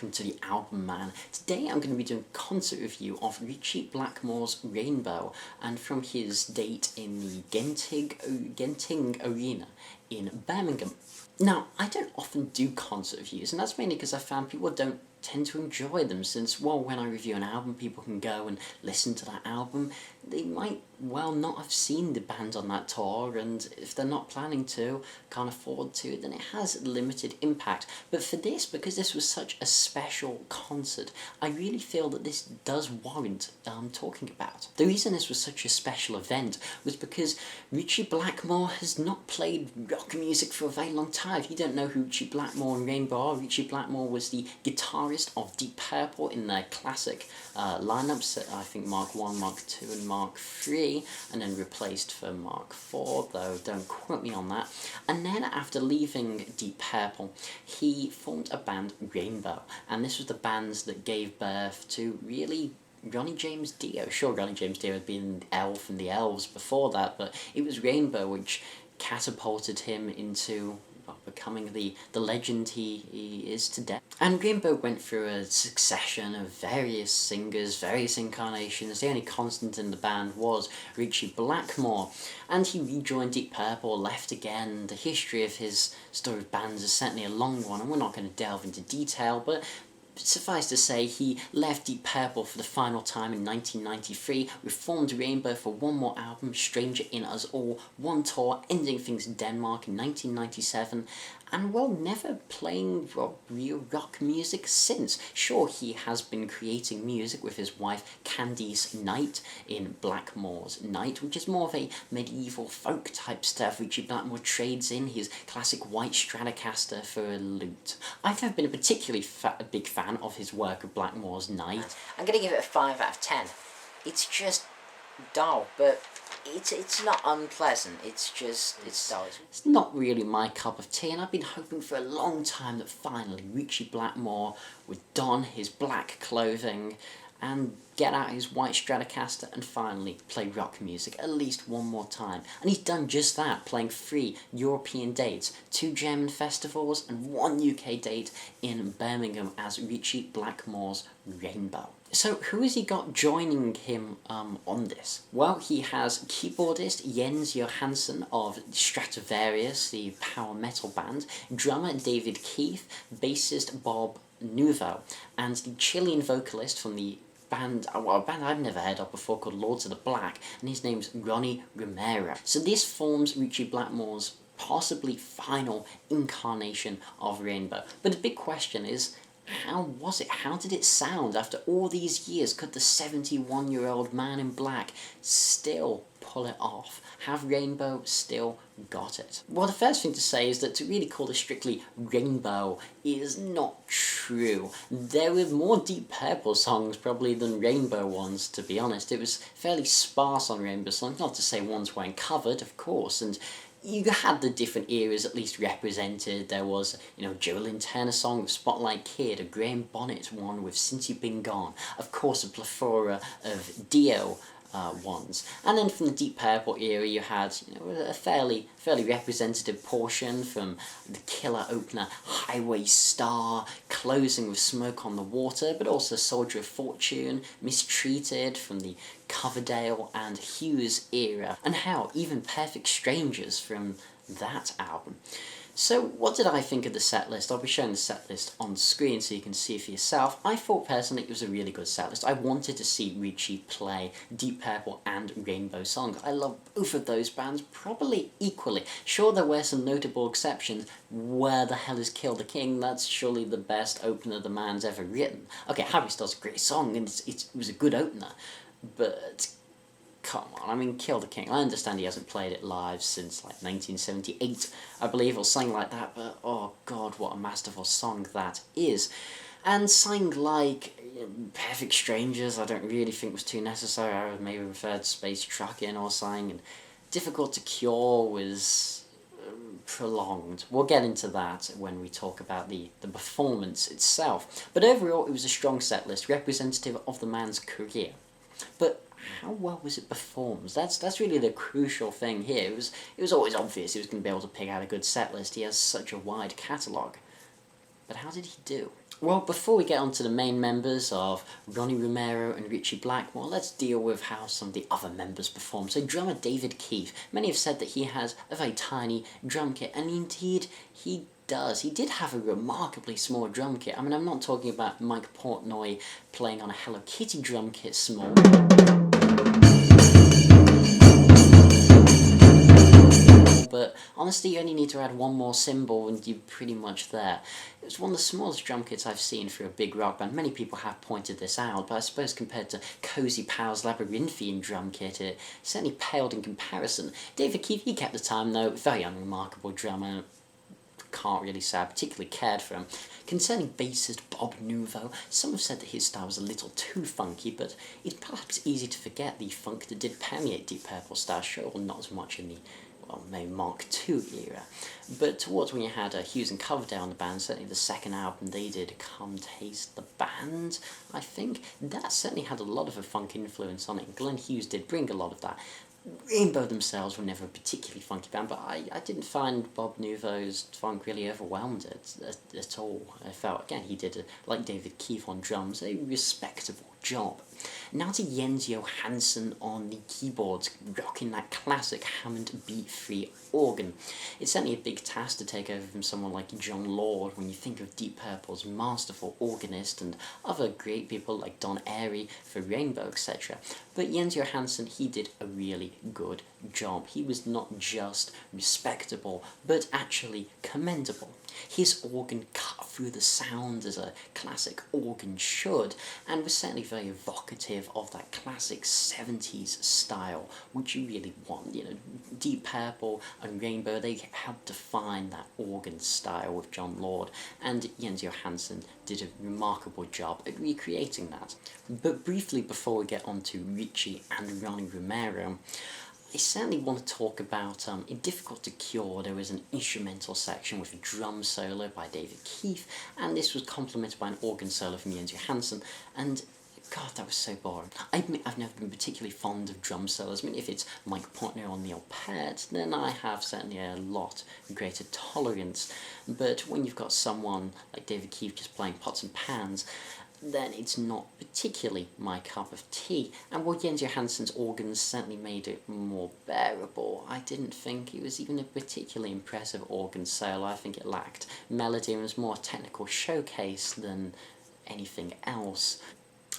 welcome to the Album Man. Today I'm going to be doing a concert review of Ritchie Blackmore's Rainbow, and from his date in the Genting Arena in Birmingham. Now, I don't often do concert reviews, and that's mainly because I found people don't tend to enjoy them, since, well, when I review an album, people can go and listen to that album. They might, well, not have seen the band on that tour, and if they're not planning to, can't afford to, then it has limited impact. But for this, because this was such a special concert, I really feel that this does warrant talking about. The reason this was such a special event was because Ritchie Blackmore has not played rock music for a very long time. If you don't know who Ritchie Blackmore and Rainbow are, Ritchie Blackmore was the guitarist of Deep Purple in their classic lineups, I think Mark 1, Mark 2 and Mark 3, and then replaced for Mark 4, though don't quote me on that. And then after leaving Deep Purple, he formed a band, Rainbow, and this was the band that gave birth to really Ronnie James Dio. Sure, Ronnie James Dio had been Elf and the Elves before that, but it was Rainbow which catapulted him into becoming the legend he is today. And Rainbow went through a succession of various singers, various incarnations. The only constant in the band was Ritchie Blackmore, and he rejoined Deep Purple, left again. The history of his story of bands is certainly a long one, and we're not going to delve into detail, but suffice to say, he left Deep Purple for the final time in 1993, reformed Rainbow for one more album, Stranger in Us All, one tour, ending things in Denmark in 1997, and, well, never playing real rock music since. Sure, he has been creating music with his wife Candice Knight in Blackmore's Night, which is more of a medieval folk type stuff. Ritchie Blackmore trades in his classic white Stratocaster for a lute. I've never been a particularly big fan of his work of Blackmore's Night. I'm going to give it a 5 out of 10. It's just dull, but it's not unpleasant, it's dull. It's not really my cup of tea, and I've been hoping for a long time that finally Ritchie Blackmore would don his black clothing and get out his white Stratocaster and finally play rock music at least one more time. And he's done just that, playing 3 European dates, 2 German festivals and 1 UK date in Birmingham as Ritchie Blackmore's Rainbow. So who has he got joining him on this? Well, he has keyboardist Jens Johansson of Stratovarius, the power metal band, drummer David Keith, bassist Bob Nouveau, and the Chilean vocalist from the band, a band I've never heard of before called Lords of the Black, and his name's Ronnie Romero. So this forms Ritchie Blackmore's possibly final incarnation of Rainbow. But the big question is, how was it? How did it sound after all these years? Could the 71-year-old man in black still pull it off? Have Rainbow still got it? Well, the first thing to say is that to really call this strictly Rainbow is not true. There were more Deep Purple songs probably than Rainbow ones, to be honest. It was fairly sparse on Rainbow songs, not to say ones weren't covered, of course, and you had the different eras at least represented. There was, Joe Lynn Turner song with Spotlight Kid, a Graham Bonnet one with Since You've Been Gone, of course a plethora of Dio ones. And then from the Deep Purple era you had a fairly representative portion from the killer opener Highway Star, closing with Smoke on the Water, but also Soldier of Fortune, Mistreated from the Coverdale and Hughes era, and hell, even Perfect Strangers from that album. So what did I think of the setlist? I'll be showing the setlist on screen so you can see it for yourself. I thought personally it was a really good setlist. I wanted to see Ritchie play Deep Purple and Rainbow songs. I love both of those bands probably equally. Sure, there were some notable exceptions. Where the Hell is Kill the King? That's surely the best opener the man's ever written. Okay, Harry Styles is a great song and it was a good opener, but come on, I mean, Kill the King. I understand he hasn't played it live since, 1978, I believe, or something like that, but oh god, what a masterful song that is. And something like Perfect Strangers, I don't really think was too necessary. I maybe preferred Space Truckin' or something, and Difficult to Cure was prolonged. We'll get into that when we talk about the performance itself. But overall, it was a strong set list, representative of the man's career. But how well was it performed? That's really the crucial thing here. It was always obvious he was going to be able to pick out a good set list. He has such a wide catalogue. But how did he do? Well, before we get on to the main members of Ronnie Romero and Ritchie Blackmore, let's deal with how some of the other members perform. So drummer David Keith, many have said that he has a very tiny drum kit, and indeed he does. He did have a remarkably small drum kit. I mean, I'm not talking about Mike Portnoy playing on a Hello Kitty drum kit small. But honestly, you only need to add one more cymbal and you're pretty much there. It was one of the smallest drum kits I've seen for a big rock band. Many people have pointed this out, but I suppose compared to Cozy Powell's Labyrinthian drum kit, it certainly paled in comparison. David Keith, he kept the time though, very unremarkable drummer. Can't really say I particularly cared for him. Concerning bassist Bob Nouveau, some have said that his style was a little too funky, but it's perhaps easy to forget the funk that did permeate Deep Purple's style, sure, well, not as much in the maybe Mark II era. But towards when you had Hughes and Coverdale on the band, certainly the second album they did, Come Taste the Band, I think, that certainly had a lot of a funk influence on it. Glenn Hughes did bring a lot of that. Rainbow themselves were never a particularly funky band, but I didn't find Bob Nouveau's funk really overwhelmed at all. I felt, again, he did, like David Keith on drums, a respectable job. Now to Jens Johansson on the keyboards, rocking that classic Hammond beat-free organ. It's certainly a big task to take over from someone like John Lord when you think of Deep Purple's masterful organist and other great people like Don Airey for Rainbow, etc. But Jens Johansson, he did a really good job. He was not just respectable, but actually commendable. His organ cut through the sound as a classic organ should, and was certainly very evocative of that classic 70s style, which you really want. You know, Deep Purple and Rainbow, they helped define that organ style with John Lord, and Jens Johansson did a remarkable job at recreating that. But briefly before we get on to Ritchie and Ronnie Romero, I certainly want to talk about, in Difficult to Cure, there was an instrumental section with a drum solo by David Keith, and this was complemented by an organ solo from Jens Johansson, and God, that was so boring. I admit I've never been particularly fond of drum solos. I mean, if it's Mike Portnoy or Neil Peart, then I have certainly a lot greater tolerance, but when you've got someone like David Keith just playing pots and pans, then it's not particularly my cup of tea. And while Jens Johansson's organs certainly made it more bearable, I didn't think it was even a particularly impressive organ solo. I think it lacked melody and was more a technical showcase than anything else.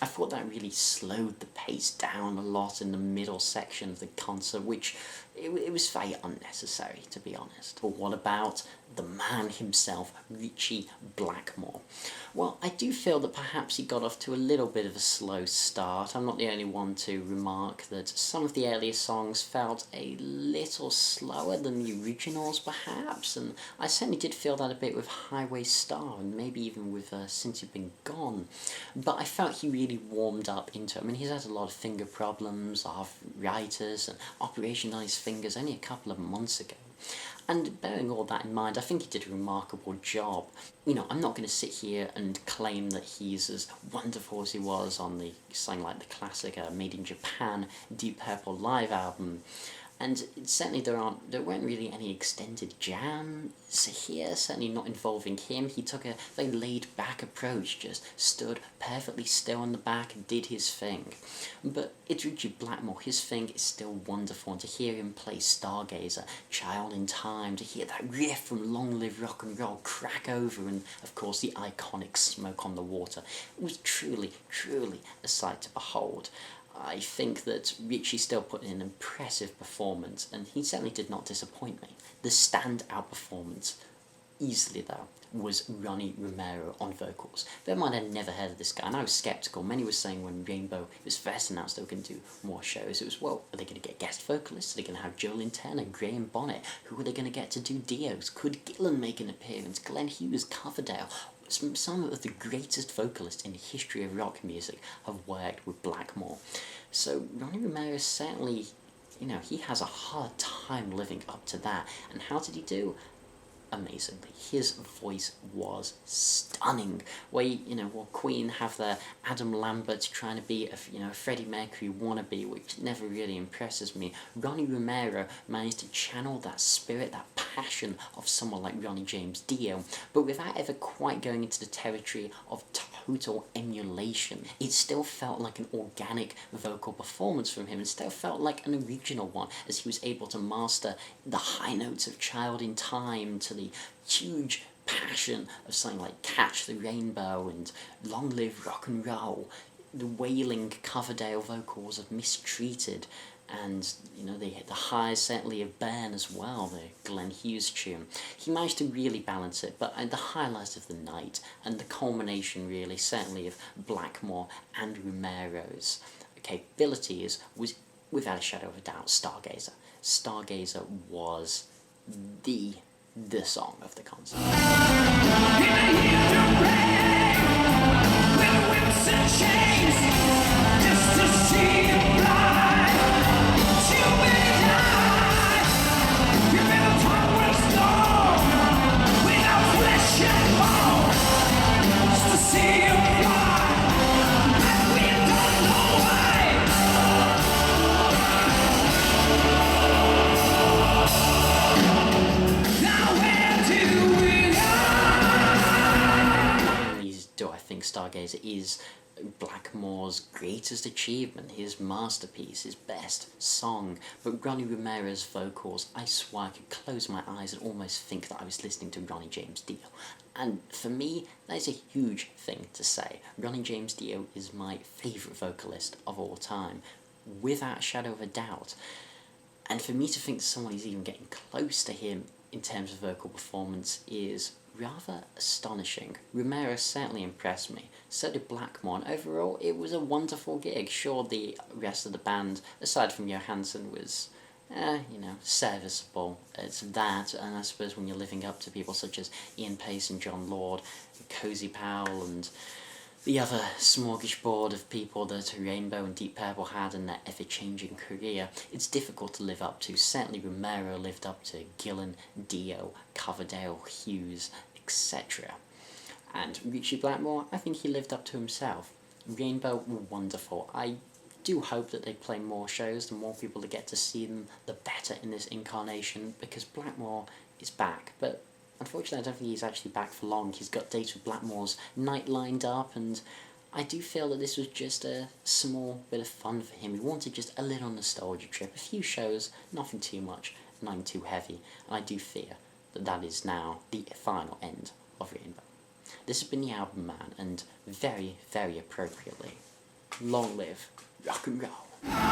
I thought that really slowed the pace down a lot in the middle section of the concert, which it was very unnecessary, to be honest. But what about the man himself, Ritchie Blackmore? Well, I do feel that perhaps he got off to a little bit of a slow start. I'm not the only one to remark that some of the earlier songs felt a little slower than the originals, perhaps, and I certainly did feel that a bit with Highway Star, and maybe even with Since You've Been Gone. But I felt he really warmed up into it. I mean, he's had a lot of finger problems, arthritis, and operation on his fingers only a couple of months ago. And bearing all that in mind, I think he did a remarkable job. You know, I'm not going to sit here and claim that he's as wonderful as he was on something like the classic Made in Japan Deep Purple live album. And certainly there weren't really any extended jams here, certainly not involving him. He took a very laid-back approach, just stood perfectly still on the back and did his thing. But it's Ritchie Blackmore, his thing is still wonderful, and to hear him play Stargazer, Child in Time, to hear that riff from Long Live Rock and Roll crack over, and of course the iconic Smoke on the Water, it was truly, truly a sight to behold. I think that Ritchie still put in an impressive performance, and he certainly did not disappoint me. The standout performance, easily though, was Ronnie Romero on vocals. Bear in mind, I'd never heard of this guy, and I was sceptical. Many were saying when Rainbow was first announced they were going to do more shows, it was, well, are they going to get guest vocalists? Are they going to have Jolene Turner, Graham Bonnet? Who are they going to get to do Dios? Could Gillan make an appearance? Glenn Hughes, Coverdale? Some of the greatest vocalists in the history of rock music have worked with Blackmore. So Ronnie Romero certainly, you know, he has a hard time living up to that. And how did he do? amazingly. His voice was stunning. While Queen have their Adam Lambert trying to be a Freddie Mercury wannabe, which never really impresses me, Ronnie Romero managed to channel that spirit, that passion of someone like Ronnie James Dio, but without ever quite going into the territory of total emulation. It still felt like an organic vocal performance from him, and still felt like an original one, as he was able to master the high notes of Child in Time to the huge passion of something like Catch the Rainbow and Long Live Rock and Roll, the wailing Coverdale vocals of Mistreated, and the highs certainly of Burn as well, the Glenn Hughes tune. He managed to really balance it, but the highlights of the night, and the culmination really, certainly of Blackmore and Romero's capabilities, was without a shadow of a doubt Stargazer. Stargazer was the song of the concert. Stargazer is Blackmore's greatest achievement, his masterpiece, his best song, but Ronnie Romero's vocals, I swear I could close my eyes and almost think that I was listening to Ronnie James Dio. And for me, that is a huge thing to say. Ronnie James Dio is my favourite vocalist of all time, without a shadow of a doubt. And for me to think someone is even getting close to him in terms of vocal performance is rather astonishing. Romero certainly impressed me, so did Blackmore, and overall it was a wonderful gig. Sure, the rest of the band, aside from Johansson, was, serviceable. It's that, and I suppose when you're living up to people such as Ian Pace and John Lord, Cozy Powell, and the other smorgasbord of people that Rainbow and Deep Purple had in their ever-changing career, it's difficult to live up to. Certainly Romero lived up to Gillan, Dio, Coverdale, Hughes, etc. And Ritchie Blackmore, I think he lived up to himself. Rainbow were wonderful. I do hope that they play more shows, the more people that get to see them, the better in this incarnation, because Blackmore is back, but unfortunately, I don't think he's actually back for long. He's got dates with Blackmore's Night lined up, and I do feel that this was just a small bit of fun for him. He wanted just a little nostalgia trip, a few shows, nothing too much, nothing too heavy, and I do fear that that is now the final end of Rainbow. This has been the Album Man, and very, very appropriately, long live rock and roll.